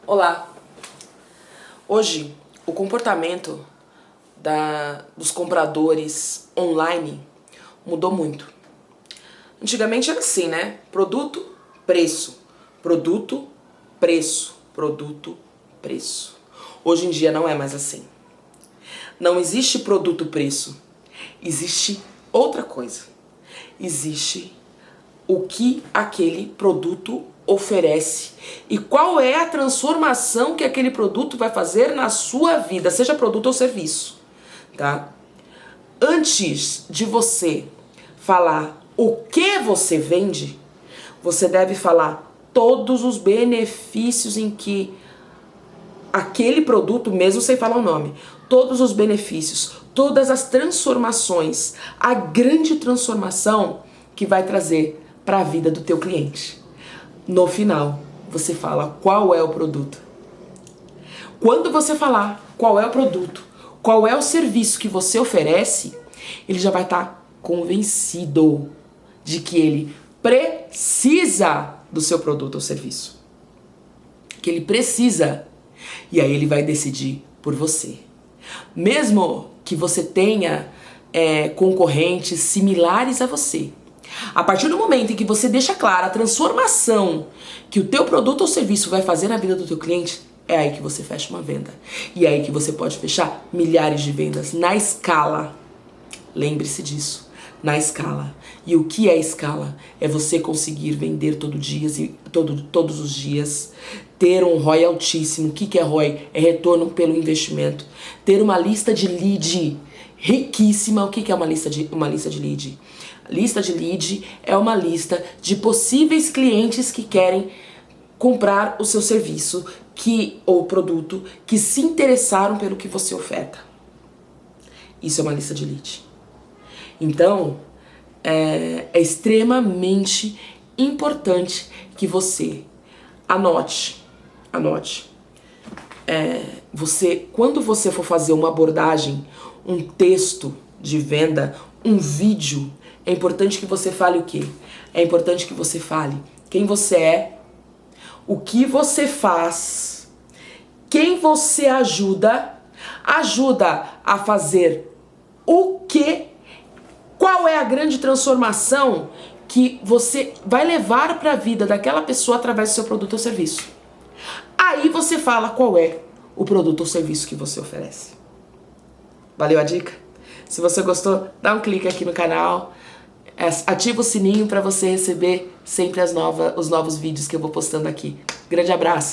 Olá! Hoje, o comportamento dos compradores online mudou muito. Antigamente era assim, né? Produto, preço. Produto, preço. Produto, preço. Hoje em dia não é mais assim. Não existe produto-preço. Existe outra coisa. Existe o que aquele produto oferece e qual é a transformação que aquele produto vai fazer na sua vida, seja produto ou serviço, tá? Antes de você falar o que você vende, você deve falar todos os benefícios em que aquele produto, mesmo sem falar o nome, todos os benefícios, todas as transformações, a grande transformação que vai trazer para a vida do teu cliente. No final, você fala qual é o produto. Quando você falar qual é o produto, qual é o serviço que você oferece, ele já vai estar convencido de que ele precisa do seu produto ou serviço. Que ele precisa. E aí ele vai decidir por você. Mesmo que você tenha concorrentes similares a você, a partir do momento em que você deixa clara a transformação que o teu produto ou serviço vai fazer na vida do teu cliente, é aí que você fecha uma venda. E é aí que você pode fechar milhares de vendas na escala. Lembre-se disso, na escala. E o que é escala? É você conseguir vender todos os dias, ter um ROI altíssimo. O que é ROI? É retorno pelo investimento. Ter uma lista de lead riquíssima. O que é uma lista de lead? Lista de lead é uma lista de possíveis clientes que querem comprar o seu serviço ou produto, que se interessaram pelo que você oferta. Isso é uma lista de lead. Então, é extremamente importante que você anote. Quando você for fazer uma abordagem, um texto de venda, um vídeo, é importante que você fale o quê? É importante que você fale quem você é, o que você faz, quem você ajuda a fazer o quê, qual é a grande transformação que você vai levar para a vida daquela pessoa através do seu produto ou serviço. Aí você fala qual é o produto ou serviço que você oferece. Valeu a dica? Se você gostou, dá um clique aqui no canal, ativa o sininho para você receber sempre os novos vídeos que eu vou postando aqui. Grande abraço!